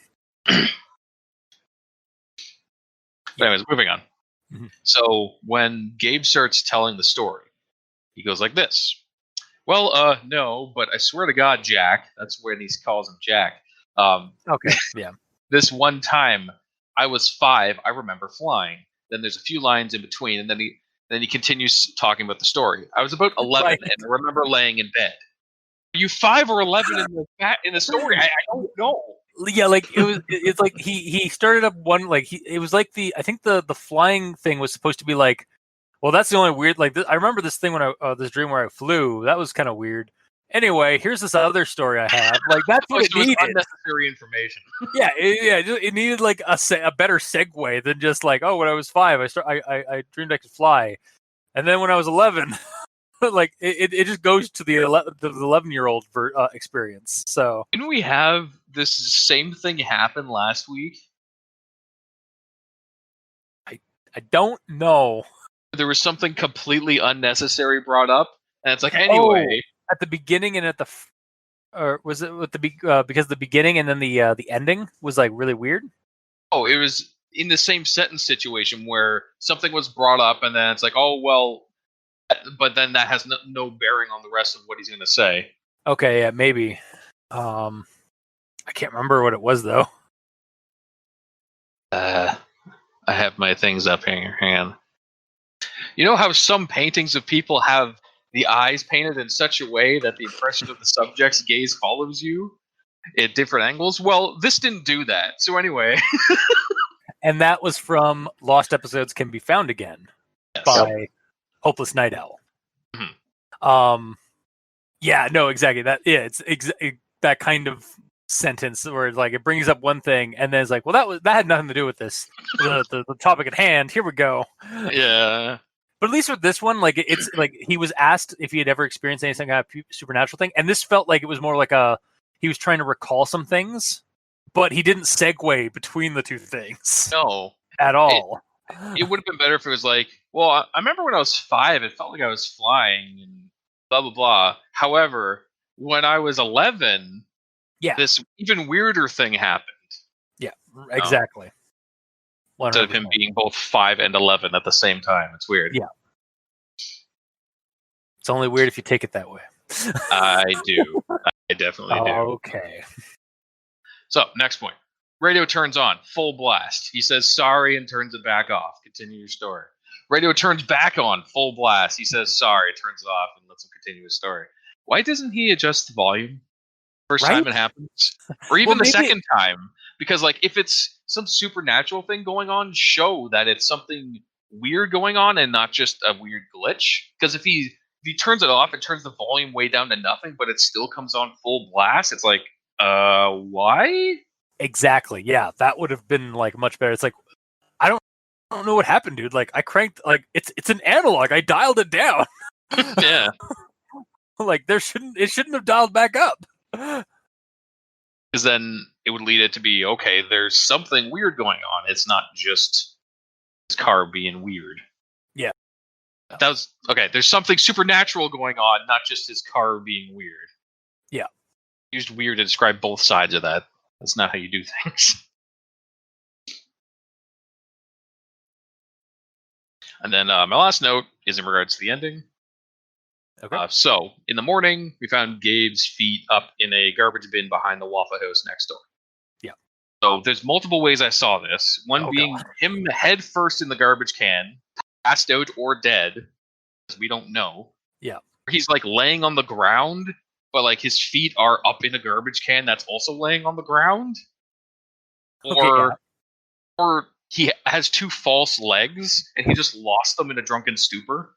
Anyways, moving on. Mhm. So when Gabe starts telling the story, he goes like this. Well, no, but I swear to God, Jack. That's when he calls him Jack. Okay. Yeah. This one time, I was 5. I remember flying. Then there's a few lines in between, and then he continues talking about the story. I was about 11, Right. and I remember laying in bed. Are you 5 or 11 in the story? I don't know. Yeah, like it's like he started up one like it was like I think the flying thing was supposed to be like, well, that's the only weird like I remember this thing when this dream where I flew, that was kind of weird. Anyway, here's this other story I have. Like that's what it needed. Unnecessary information. Yeah, it needed like a better segue than just like, oh, when I was 5, I dreamed I could fly, and then when I was 11, like it just goes to the 11-year-old experience. So Didn't we have this same thing happen last week? I don't know. There was something completely unnecessary brought up, and it's like, anyway, at the beginning and at the or was it with because the beginning and then the ending was like really weird? Oh, it was in the same sentence situation where something was brought up, and then it's like, oh well, but then that has no bearing on the rest of what he's going to say. Okay, yeah, maybe. I can't remember what it was though. I have my things up here. Hang on. You know how some paintings of people have the eyes painted in such a way that the impression of the subject's gaze follows you at different angles? Well, this didn't do that. So anyway. And that was from Lost Episodes Can Be Found Again by Hopeless Night Owl. Mm-hmm. Yeah, no, exactly. It's that kind of sentence where it's like it brings up one thing and then it's like, well, that had nothing to do with this the topic at hand. Here we go. Yeah. But at least with this one, like it's like he was asked if he had ever experienced anything kind of supernatural thing, and this felt like it was more like he was trying to recall some things, but he didn't segue between the two things. No, at all. It would have been better if it was like, well, I remember when I was 5, it felt like I was flying and blah blah blah. However, when I was 11, this even weirder thing happened. Yeah, exactly. 100%. Instead of him being both 5 and 11 at the same time. It's weird. Yeah. It's only weird if you take it that way. I do. I definitely do. Okay. So, next point. Radio turns on, full blast. He says sorry and turns it back off. Continue your story. Radio turns back on, full blast. He says sorry, turns it off, and lets him continue his story. Why doesn't he adjust the volume? first Right? time it happens, or even Well, the maybe- second time, because like if it's some supernatural thing going on, show that it's something weird going on and not just a weird glitch. Because if he turns it off and turns the volume way down to nothing, but it still comes on full blast, it's like, why? Exactly. Yeah, that would have been like much better. It's like I don't know what happened, dude. Like I cranked like it's an analog. I dialed it down. Yeah, Like it shouldn't have dialed back up. because then it would lead it to be okay. There's something weird going on. It's not just his car being weird. Yeah. That was okay. There's something supernatural going on, not just his car being weird. Yeah. Used weird to describe both sides of that. That's not how you do things. And then my last note is in regards to the ending. Okay. So in the morning, we found Gabe's feet up in a garbage bin behind the Waffle House next door. Yeah. So there's multiple ways I saw this. One being him head first in the garbage can, passed out or dead, because we don't know. Yeah. He's like laying on the ground, but like his feet are up in a garbage can that's also laying on the ground. Or he has two false legs and he just lost them in a drunken stupor.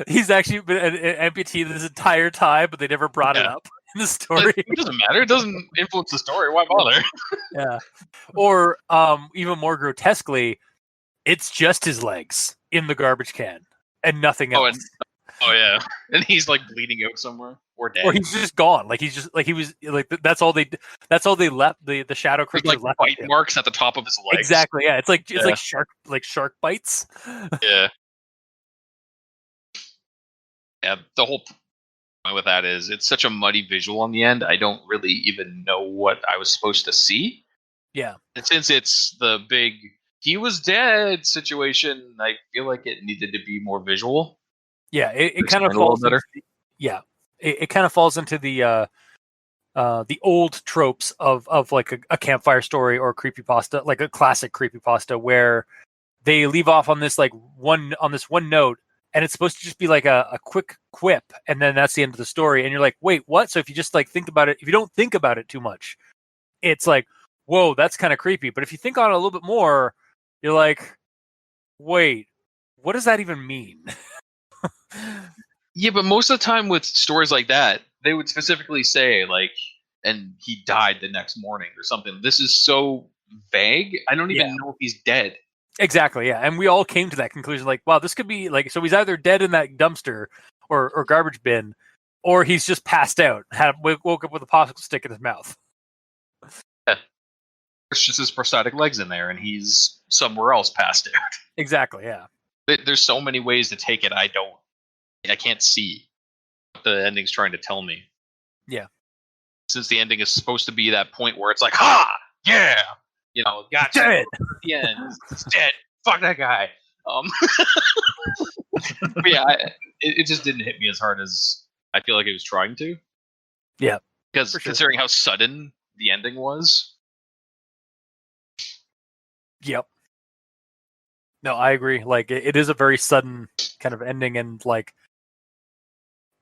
He's actually been an amputee this entire time, but they never brought it up in the story. Like, it doesn't matter. It doesn't influence the story. Why bother? Yeah. Or even more grotesquely, it's just his legs in the garbage can and nothing else. Oh yeah, and he's like bleeding out somewhere or dead. Or he's just gone. Like he's just like he was like that's all they left the shadow There's creature like left. bite marks at the top of his legs. Exactly. Yeah. It's like shark bites. Yeah. Yeah. The whole point with that is it's such a muddy visual on the end. I don't really even know what I was supposed to see. Yeah. And since it's the big "he was dead" situation, I feel like it needed to be more visual. Yeah. It kind of falls better. It kind of falls into the old tropes of like a campfire story or a creepypasta, like a classic creepypasta where they leave off on this one note, and it's supposed to just be like a quick quip, and then that's the end of the story. And you're like, wait, what? So if you just like think about it, if you don't think about it too much, it's like, whoa, that's kind of creepy. But if you think on it a little bit more, you're like, wait, what does that even mean? Yeah, but most of the time with stories like that, they would specifically say like, and he died the next morning or something. This is so vague. I don't even know if he's dead. Exactly, yeah. And we all came to that conclusion, like, wow, this could be like, so he's either dead in that dumpster or garbage bin, or he's just passed out, woke up with a popsicle stick in his mouth. Yeah. It's just his prosthetic legs in there, and he's somewhere else passed out. Exactly, yeah. There's so many ways to take it. I can't see what the ending's trying to tell me. Yeah. Since the ending is supposed to be that point where it's like, ha, yeah, gotcha. Dead. At the end, it's dead. Fuck that guy. But yeah, it just didn't hit me as hard as I feel like it was trying to. Yeah. Because considering how sudden the ending was. Yep. No, I agree. Like it is a very sudden kind of ending, and like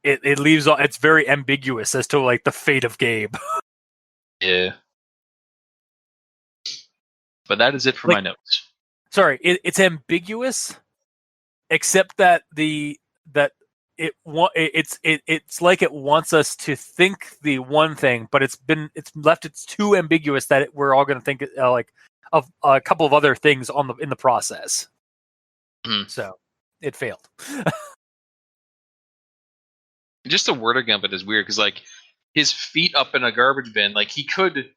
it leaves. It's very ambiguous as to like the fate of Gabe. Yeah. But that is it for my notes. Sorry, it's ambiguous, except that it's like it wants us to think the one thing, but it's too ambiguous that we're all going to think like of a couple of other things in the process. Mm-hmm. So it failed. Just the wording of it is weird because like his feet up in a garbage bin, like he could.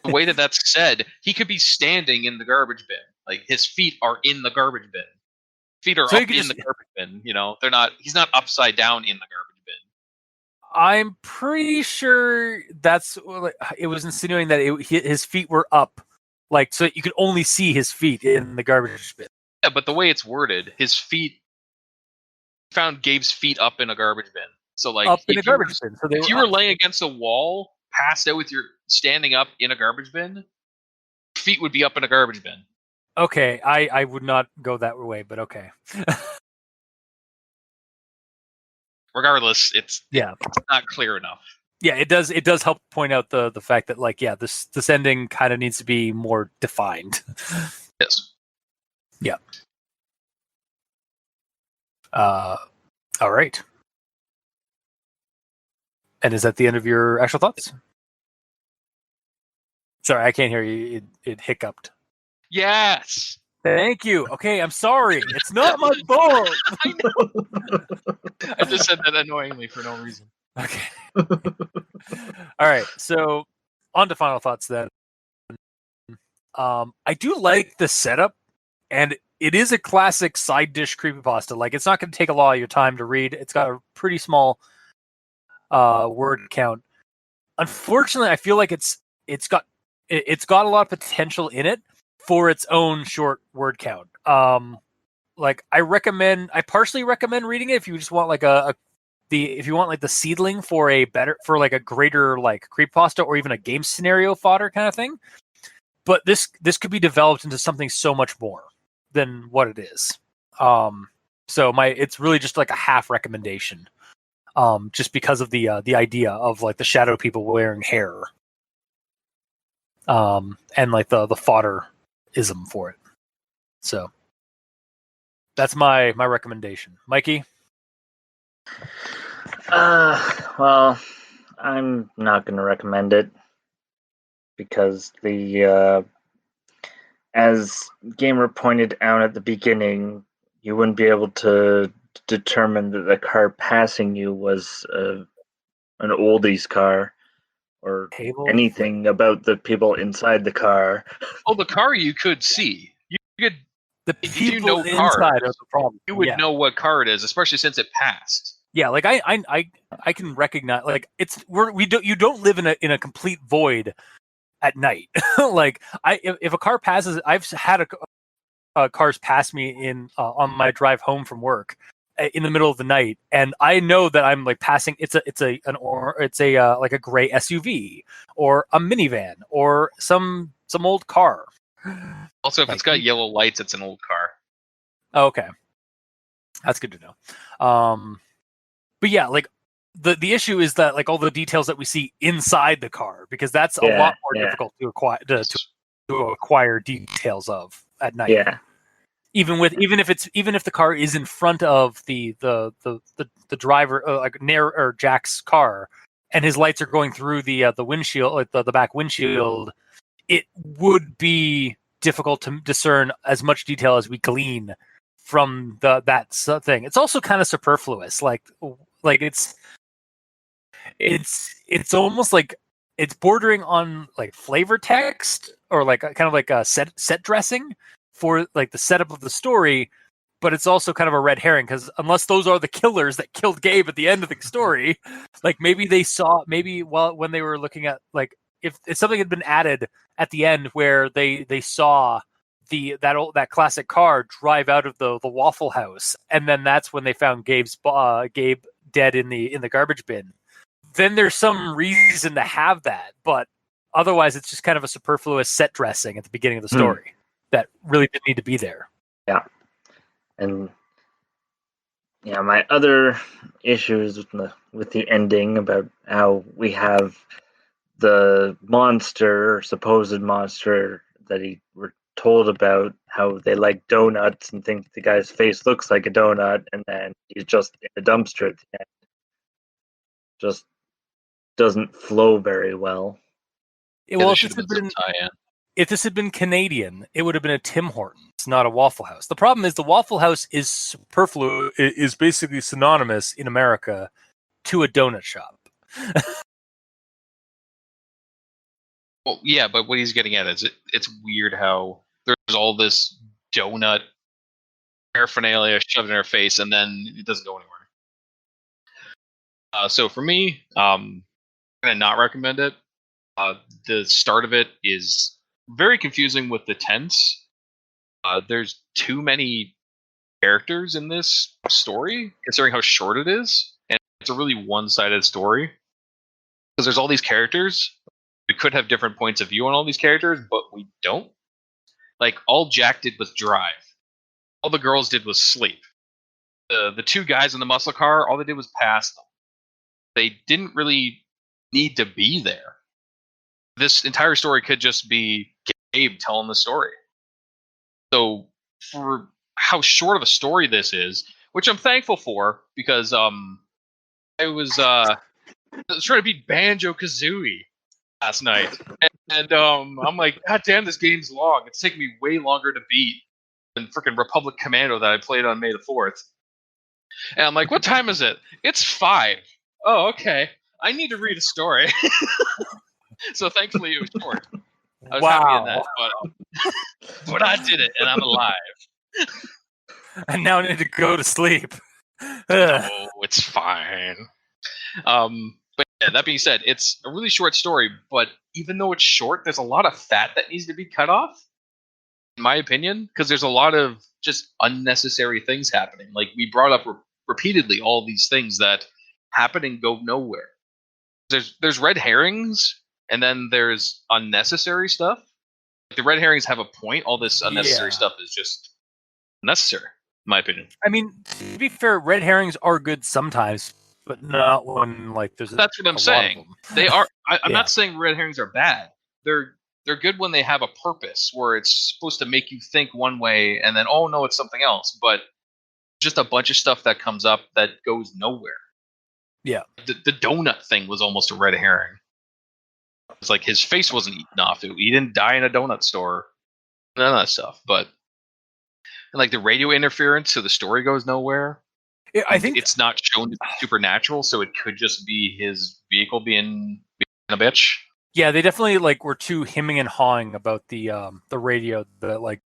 The way that's said, he could be standing in the garbage bin. Like his feet are in the garbage bin. Feet are up in the garbage bin. They're not. He's not upside down in the garbage bin. I'm pretty sure it was insinuating that his feet were up, like so you could only see his feet in the garbage bin. Yeah, but the way it's worded, his feet. Found Gabe's feet up in a garbage bin. So like up in a garbage bin. So if you were laying against a wall, passed out with your standing up in a garbage bin, feet would be up in a garbage bin. Okay, I would not go that way, but okay. Regardless, it's not clear enough. Yeah, it does. It does help point out the fact that like this ending kind of needs to be more defined. Yes. Yeah. All right. And is that the end of your actual thoughts? Sorry, I can't hear you. It hiccuped. Yes. Thank you. Okay, I'm sorry. It's not my fault. I know. I just said that annoyingly for no reason. Okay. All right. So on to final thoughts then. I do like the setup, and it is a classic side dish creepypasta. Like, it's not going to take a lot of your time to read. It's got a pretty small word count. Unfortunately, I feel like it's got a lot of potential in it for its own short word count. Like I partially recommend reading it if you just want like if you want like the seedling for like a greater like creepypasta or even a game scenario fodder kind of thing. But this could be developed into something so much more than what it is. So it's really just like a half recommendation. Just because of the idea of like the shadow people wearing hair. And like the fodder-ism for it. So that's my recommendation. Mikey? Well, I'm not going to recommend it because as Gamer pointed out at the beginning, you wouldn't be able to determine that the car passing you was an oldies car or Table? anything about the people inside the car. Oh, the car you could see. You could. The If you people know inside cars, are the problem. you would Yeah. know what car it is, especially since it passed. Yeah, like I can recognize like you don't live in a complete void at night. Like if a car passes, I've had cars pass me in on my drive home from work in the middle of the night, and I know that I'm like passing. It's like a gray SUV or a minivan or some old car. Also, if Like, it's got yellow lights, it's an old car. oh, okay, that's good to know. But yeah, like the issue is that like all the details that we see inside the car, because that's a lot more difficult to acquire to acquire details of at night. Yeah. Even if the car is in front of the driver, like or Jack's car, and his lights are going through the windshield, like the back windshield, it would be difficult to discern as much detail as we glean from that thing. It's also kind of superfluous. Like it's almost like it's bordering on like flavor text or like kind of like a set dressing for like the setup of the story, but it's also kind of a red herring because unless those are the killers that killed Gabe at the end of the story, like maybe when they were looking at like if something had been added at the end where they saw that classic car drive out of the Waffle House, and then that's when they found Gabe dead in the garbage bin. Then there's some reason to have that, but otherwise it's just kind of a superfluous set dressing at the beginning of the story that really didn't need to be there. Yeah. And yeah, my other issues with the ending about how we have the supposed monster that we're told about, how they like donuts and think the guy's face looks like a donut, and then he's just in a dumpster at the end. Just doesn't flow very well. Well, If if this had been Canadian, it would have been a Tim Hortons, not a Waffle House. The problem is the Waffle House is superfluous, is basically synonymous in America to a donut shop. Well, yeah, but what he's getting at is it's weird how there's all this donut paraphernalia shoved in her face, and then it doesn't go anywhere. So for me, I'm gonna not recommend it. The start of it is very confusing with the tense. There's too many characters in this story, considering how short it is, and it's a really one-sided story. Because there's all these characters, we could have different points of view on all these characters, but we don't. Like, all Jack did was drive. All the girls did was sleep. The two guys in the muscle car, all they did was pass them. They didn't really need to be there. This entire story could just be Gabe telling the story. So for how short of a story this is, which I'm thankful for, because I was trying to beat Banjo-Kazooie last night, and I'm like, God damn, this game's long. It's taking me way longer to beat than freaking Republic Commando that I played on May the 4th. And I'm like, what time is it? It's 5. Oh, okay. I need to read a story. So thankfully it was short. I was happy in that, but I did it, and I'm alive. And now I need to go to sleep. Oh, it's fine. But yeah, that being said, it's a really short story, but even though it's short, there's a lot of fat that needs to be cut off, in my opinion, because there's a lot of just unnecessary things happening. Like, we brought up repeatedly all these things that happen and go nowhere. There's red herrings, and then there's unnecessary stuff. Like, the red herrings have a point. All this unnecessary stuff is just necessary, in my opinion. I mean, to be fair, red herrings are good sometimes, but not when like there's. That's what I'm saying. They are. I'm not saying red herrings are bad. They're good when they have a purpose, where it's supposed to make you think one way, and then oh no, it's something else. But just a bunch of stuff that comes up that goes nowhere. Yeah. The donut thing was almost a red herring. It's like his face wasn't eaten off. He didn't die in a donut store. None of that stuff. But and like the radio interference, so the story goes nowhere. Yeah, I think it's not shown to be supernatural, so it could just be his vehicle being a bitch. Yeah, they definitely like were too hemming and hawing about the radio. That like,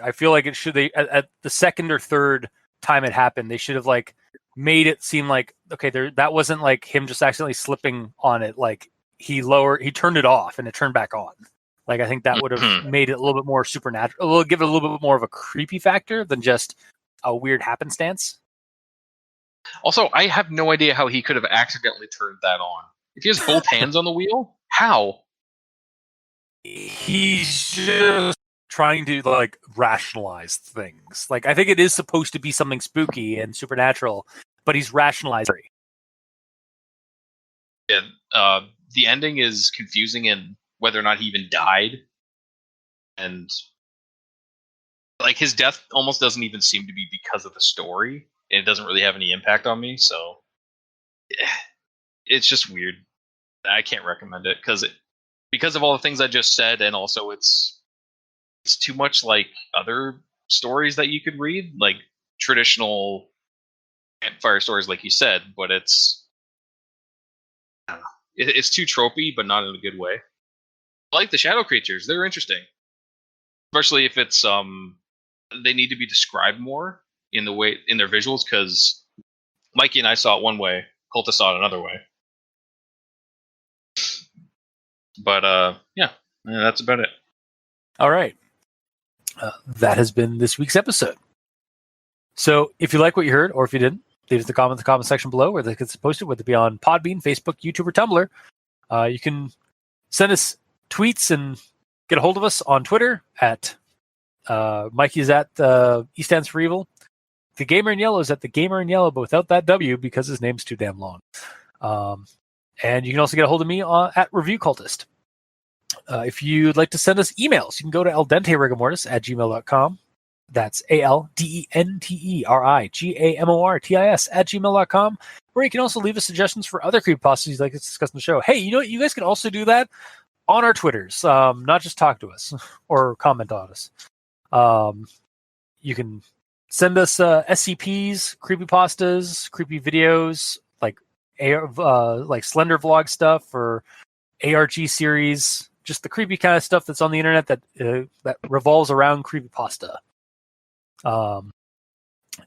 I feel like it should at the second or third time it happened, they should have like made it seem like okay, that wasn't like him just accidentally slipping on it. Like he turned it off and it turned back on. Like I think that would have made it a little bit more supernatural. Give it a little bit more of a creepy factor than just a weird happenstance. Also, I have no idea how he could have accidentally turned that on. If he has both hands on the wheel, how? He's just trying to like rationalize things. Like I think it is supposed to be something spooky and supernatural, but he's rationalizing. Yeah, the ending is confusing in whether or not he even died, and like his death almost doesn't even seem to be because of the story. It doesn't really have any impact on me, so it's just weird. I can't recommend it because of all the things I just said, and also it's too much like other stories that you could read, like traditional campfire stories, like you said. But it's I don't know, it's too tropey, but not in a good way. I like the shadow creatures; they're interesting, especially if it's they need to be described more in their visuals, because Mikey and I saw it one way, Culta saw it another way. But yeah, that's about it. All right. That has been this week's episode. So if you like what you heard, or if you didn't, leave us a comment in the comment section below where it gets posted, whether it be on Podbean, Facebook, YouTube, or Tumblr. You can send us tweets and get a hold of us on Twitter at Mikey's at E stands for evil. The Gamer in Yellow is at the Gamer in Yellow, but without that W because his name's too damn long. And you can also get a hold of me at Review Cultist. If you'd like to send us emails, you can go to aldenterigamortis@gmail.com. That's aldenterigamortis@gmail.com, where you can also leave us suggestions for other creepypastas you'd like us to discuss in the show. Hey, you know what? You guys can also do that on our Twitters. Not just talk to us or comment on us. You can send us SCPs, creepypastas, creepy videos, like Slender Vlog stuff or ARG series, just the creepy kind of stuff that's on the internet that revolves around creepypasta. And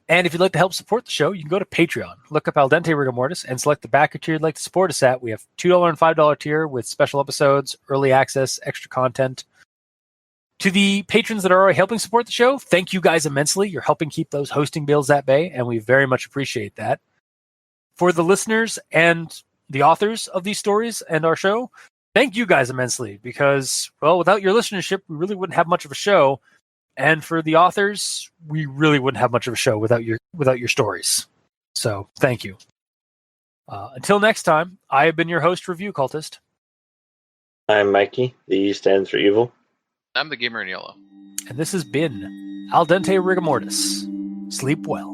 if you'd like to help support the show, you can go to Patreon, look up Al Dente Rigor Mortis, and select the backer tier you'd like to support us at. We have $2 and $5 tier with special episodes, early access, extra content. To the patrons that are already helping support the show, thank you guys immensely. You're helping keep those hosting bills at bay, and we very much appreciate that. For the listeners and the authors of these stories and our show, thank you guys immensely because, well, without your listenership, we really wouldn't have much of a show. And for the authors, we really wouldn't have much of a show without your stories. So thank you. Until next time, I have been your host, Review Cultist. I'm Mikey. The E stands for evil. I'm the gamer in yellow. And this has been Al Dente Rigamortis. Sleep well.